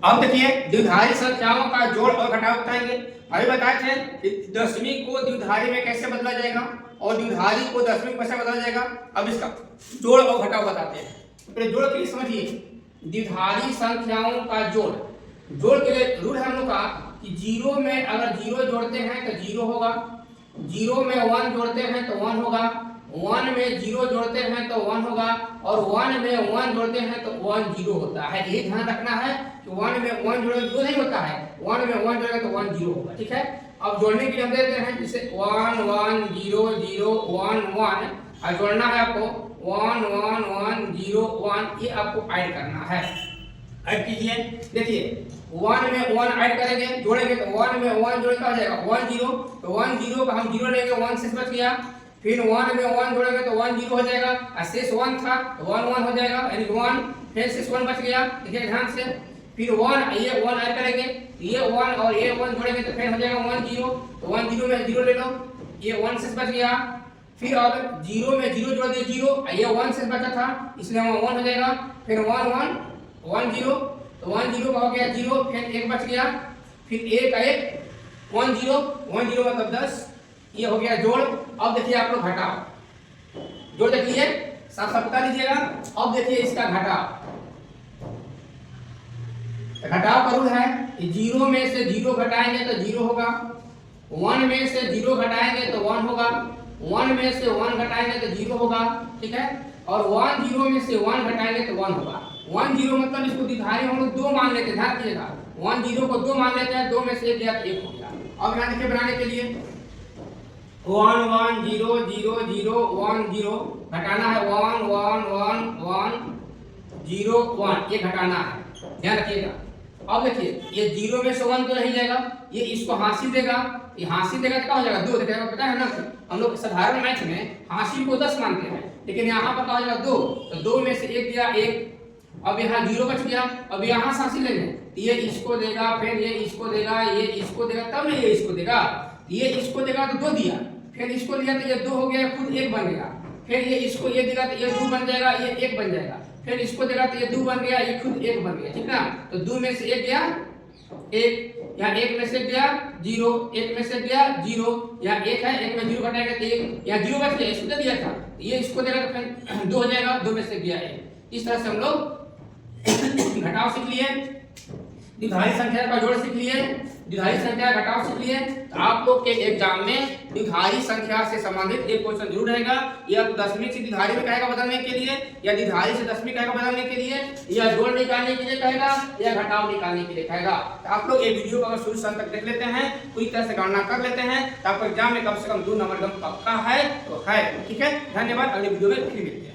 अब देखिए द्विधारी संख्याओं का जोड़ और घटाव बताएंगे। अभी बताए थे कि दशमी को द्विधारी में कैसे बदला जाएगा और द्विधारी को दशमी में कैसे बदला जाएगा। अब इसका जोड़ और घटाव बताते हैं। पहले जोड़ के लिए समझिए, द्विधारी संख्याओं का जोड़ के लिए रूल है हम लोग का कि जीरो में अगर जीरो जोड़ते हैं तो जीरो होगा, जीरो में वन जोड़ते हैं तो वन होगा, वन में जीरो जोड़ते हैं तो वन होगा और वन में वन जोड़ते हैं तो वन जीरो होता है। ये ध्यान रखना है कि वन में वन जोड़े जीरो नहीं होता है, वन में वन जोड़ेगा तो वन जीरो होगा। ठीक है, अब जोड़ने के लिए हम देते हैं जैसे 1 1 0 0 1 1 और जोड़ना है आपको 1 1 1 0 1, ये आपको ऐड करना है। ऐड कीजिए, देखिए 1 में 1 ऐड करेंगे जोड़ेंगे तो 1 में 1 जोड़े का हो जाएगा 1 0, तो 1 0 का हम 0 लेंगे 1 से बच गया, फिर 1 में 1 जोड़ेंगे तो 1 0 हो जाएगा और शेष 1 था तो 1 1 हो जाएगा, यानी 1 फिर शेष 1 बच गया। देखिए ध्यान से, फिर 1 ये 1 ऐड करेंगे, ये 1 और ये 1 जोड़ेंगे तो फिर हो जाएगा 1 0, तो 1 0 में 0 ले लो, ये 1 से बच गया। फिर अब 0 में 0 जोड़ दिए 0, ये 1 से बचा था इसलिए 1 हो जाएगा, फिर 1 1 1 0, तो 1 0 का हो गया 0, फिर 1 बच गया, फिर 1 का 1 1 0 1 0 मतलब 10, ये हो गया जोड़। अब देखिए आप लोग घटाओ, जोड़ देखिए साफ साफ बता लीजिएगा। अब देखिए इसका घटाव, घटाव का रूल है कि 0 में से 0 घटाएंगे तो 0 होगा, 1 में से 0 घटाएंगे तो 1 होगा, 1 में से 1 घटाएंगे तो 0 होगा। ठीक है, और 1 0 में से 1 घटाएंगे तो 1 होगा। 1 0 मतलब इसको द्विधारी हम लोग 2 मान लेते हैं, ध्यान दीजिएगा 1 0 को 2 मान लेते हैं, 2 में से 1 गया तो 1 हो गया। अब यहाँ देखिए बनाने के लिए 1 1 0 0 0 1 0 घटाना है 1 1 1 1 0 1, ये घटाना है, ध्यान रखिएगा। अब देखिए ये 0 में से 1 तो नहीं जाएगा, ये इसको हासिल देगा, ये हासिल देगा तो क्या हो जाएगा 2, देखिएगा पता है ना, हम लोग साधारण मैथ में हासिल को 10 मानते हैं, लेकिन यहाँ पर क्या हो जाएगा 2, तो 2 में से 1 दिया 1, अब यहाँ 0 बच गया, अब यहाँ से हासिल लेंगे, ये इसको देगा, फिर ये इसको देगा, ये इसको देगा, तब नहीं ये इसको देगा, ये इसको देगा तो 2 दिया, फिर इसको दिया तो ये 2 हो गया, खुद 1 बन गया, फिर ये इसको ये देगा तो ये 2 बन जाएगा, ये 1 बन जाएगा, फिर इसको देगा तो ये 2 बन गया, ये खुद 1 बन गया। ठीक ना, तो 2 में से 1 गया 1, यहाँ 1 में से गया 0, 1 में से गया 0, यहाँ 1 है, 1 में 0 घटाएगा तो 1, यहाँ 0 बच गया, इसको दे दिया था, ये इसको देगा तो फिर 2 हो जाएगा, 2 में से गया 1। इस तरह से हम लोग घटाव सीख लिए, द्विधारी संख्या का जोड़ सीख लिए, द्विधारी संख्या का घटाव सीख लिए। तो आप लोग के एग्जाम में द्विधारी संख्या से संबंधित एक क्वेश्चन जरूर रहेगा, या तो दशमी से द्विधारी में कहेगा बदलने के लिए, या द्विधारी से दशमी कहेगा बदलने के लिए, या जोड़ निकालने के लिए कहेगा, या घटाव निकालने के लिए कहेगा। तो आप लोग ये वीडियो को अगर शुरू से अंत तक देख लेते हैं, पूरी तरह से गणना कर लेते हैं, तो आपको एग्जाम में कम से कम 2 नंबर पक्का है तो है। ठीक है, धन्यवाद, अगले वीडियो में फिर मिलते हैं।